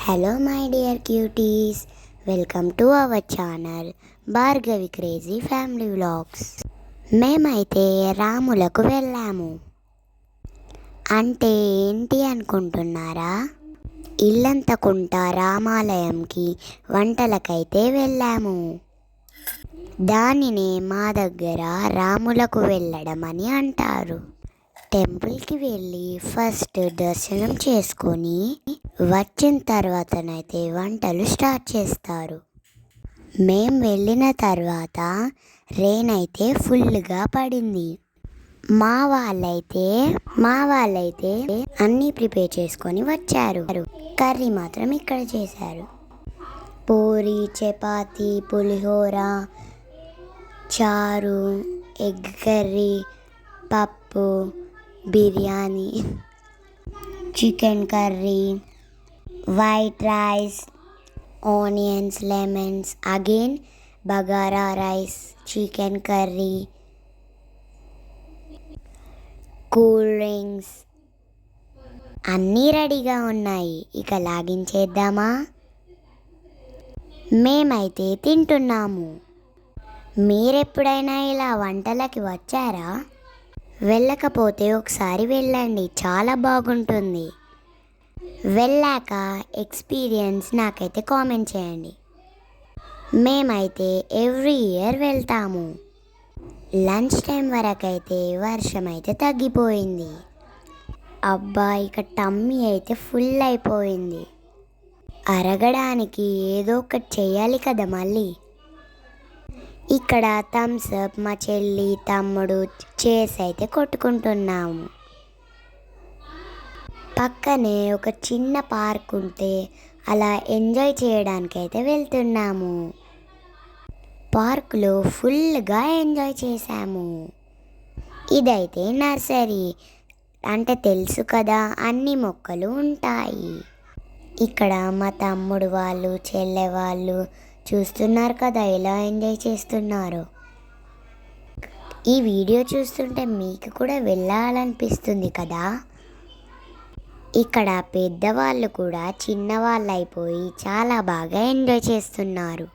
Hello my dear cuties, welcome to our channel Bhargavi crazy family vlogs. మేమైతే రాములకు వెళ్ళాము. అంటే ఏంటి అనుకుంటున్నారా? ఇల్లంతకుంట రామాలయంకి వంటలకైతే వెళ్ళాము. దానినే మా దగ్గర రాములకు వెళ్ళడం అని అంటారు. టెంపుల్కి వెళ్ళి ఫస్ట్ దర్శనం చేసుకొని వచ్చిన తర్వాతనైతే వంటలు స్టార్ట్ చేస్తారు. మేము వెళ్ళిన తర్వాత రెయిన్ అయితే ఫుల్గా పడింది. మా వాళ్ళైతే అన్నీ ప్రిపేర్ చేసుకొని వచ్చారు. కర్రీ మాత్రం ఇక్కడ చేశారు. పూరి, చపాతి, పులిహోర, చారు, ఎగ్ కర్రీ, పప్పు, biryani, chicken curry, white rice, onions, lemons, again bagara rice, chicken curry, cool drinks అన్నీ రెడీగా ఉన్నాయి. ఇక లాగించేద్దామా? మేమైతే తింటున్నాము. మీరెప్పుడైనా ఇలా వంటలకి వచ్చారా? వెళ్ళకపోతే ఒకసారి వెళ్ళండి, చాలా బాగుంటుంది. వెళ్ళాక ఎక్స్పీరియన్స్ నాకైతే కామెంట్ చేయండి. మేమైతే ఎవ్రీ ఇయర్ వెళ్తాము. లంచ్ టైం వరకైతే వర్షం అయితే తగ్గిపోయింది. అబ్బా, ఇక టమ్మీ అయితే ఫుల్ అయిపోయింది. అరగడానికి ఏదో ఒకటి చేయాలి కదా మళ్ళీ. ఇక్కడ థమ్స్ అప్ మా చెల్లి, తమ్ముడు చేసి అయితే కొట్టుకుంటున్నాము. పక్కనే ఒక చిన్న పార్క్ ఉంటే అలా ఎంజాయ్ చేయడానికి అయితే వెళ్తున్నాము. పార్కులో ఫుల్గా ఎంజాయ్ చేశాము. ఇదైతే నర్సరీ, అంటే తెలుసు కదా, అన్ని మొక్కలు ఉంటాయి. ఇక్కడ మా తమ్ముడు వాళ్ళు, చెల్లె వాళ్ళు చూస్తున్నారు కదా ఎలా ఎంజాయ్ చేస్తున్నారు. ఈ వీడియో చూస్తుంటే మీకు కూడా వెళ్ళాలనిపిస్తుంది కదా. ఇక్కడ పెద్దవాళ్ళు కూడా చిన్నవాళ్ళు అయిపోయి చాలా బాగా ఎంజాయ్ చేస్తున్నారు.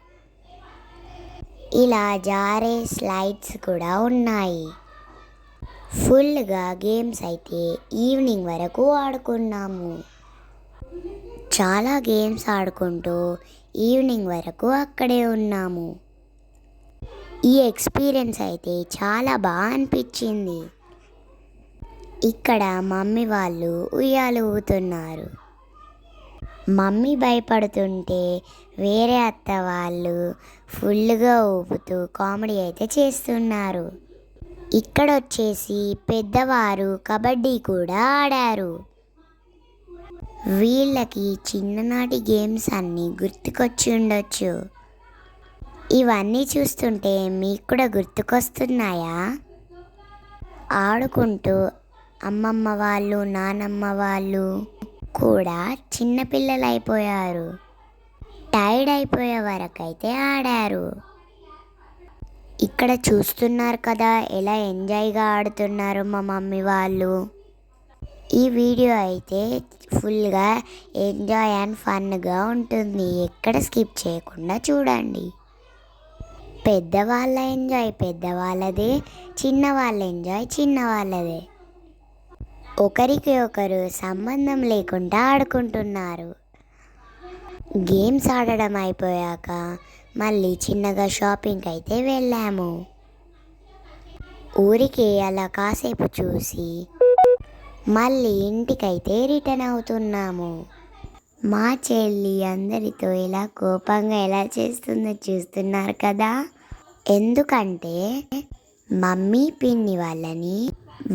ఇలా జారే స్లైడ్స్ కూడా ఉన్నాయి. ఫుల్గా గేమ్స్ అయితే ఈవినింగ్ వరకు ఆడుకున్నాము. చాలా గేమ్స్ ఆడుకుంటూ ఈవినింగ్ వరకు అక్కడే ఉన్నాము. ఈ ఎక్స్పీరియన్స్ అయితే చాలా బాగా అనిపించింది. ఇక్కడ మమ్మీ వాళ్ళు ఉయ్యాలు ఊగుతున్నారు. మమ్మీ భయపడుతుంటే వేరే అత్త వాళ్ళు ఫుల్గా ఊపుతూ కామెడీ అయితే చేస్తున్నారు. ఇక్కడ వచ్చేసి పెద్దవారు కబడ్డీ కూడా ఆడారు. వీళ్ళకి చిన్ననాటి గేమ్స్ అన్నీ గుర్తుకొచ్చి ఉండొచ్చు. ఇవన్నీ చూస్తుంటే మీకు కూడా గుర్తుకొస్తున్నాయా? ఆడుకుంటూ అమ్మమ్మ వాళ్ళు, నానమ్మ వాళ్ళు కూడా చిన్నపిల్లలు అయిపోయారు. టైర్డ్ అయిపోయే వరకైతే ఆడారు. ఇక్కడ చూస్తున్నారు కదా ఎలా ఎంజాయ్గా ఆడుతున్నారు మా మమ్మీ వాళ్ళు. ఈ వీడియో అయితే ఫుల్గా ఎంజాయ్ అండ్ ఫన్గా ఉంటుంది. ఎక్కడ స్కిప్ చేయకుండా చూడండి. పెద్దవాళ్ళ ఎంజాయ్ పెద్దవాళ్ళదే, చిన్నవాళ్ళ ఎంజాయ్ చిన్నవాళ్ళదే. ఒకరికి ఒకరు సంబంధం లేకుండా ఆడుకుంటున్నారు. గేమ్స్ ఆడడం అయిపోయాక మళ్ళీ చిన్నగా షాపింగ్కి అయితే వెళ్ళాము. ఊరికి అలా కాసేపు చూసి మళ్ళీ ఇంటికైతే రిటర్న్ అవుతున్నాము. మా చెల్లి అందరితో ఇలా కోపంగా ఎలా చేస్తుందో చూస్తున్నారు కదా. ఎందుకంటే మమ్మీ, పిన్ని వాళ్ళని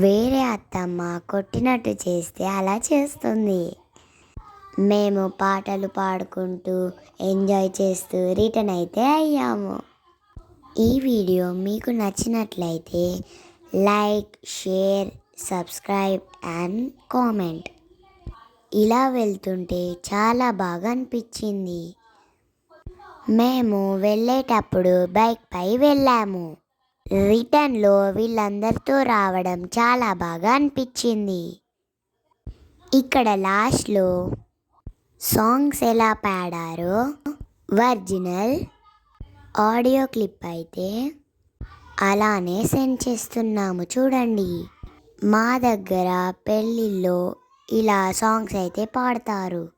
వేరే అత్తమ్మ కొట్టినట్టు చేస్తే అలా చేస్తుంది. మేము పాటలు పాడుకుంటూ ఎంజాయ్ చేస్తూ రిటర్న్ అయితే అయ్యాము. ఈ వీడియో మీకు నచ్చినట్లయితే like, share, subscribe and comment. ఇలా వెళ్తుంటే చాలా బాగా అనిపించింది. మేము వెళ్ళేటప్పుడు బైక్ పై వెళ్ళాము. రిటర్న్లో వీళ్ళందరితో రావడం చాలా బాగా అనిపించింది. ఇక్కడ లాస్ట్లో సాంగ్స్ ఎలా పాడారో ఒరిజినల్ ఆడియో క్లిప్ అయితే అలానే సెండ్ చేస్తున్నాము చూడండి. మా దగ్గర పెళ్ళిళ్ళలో ఇలా సాంగ్స్ అయితే పాడతారు.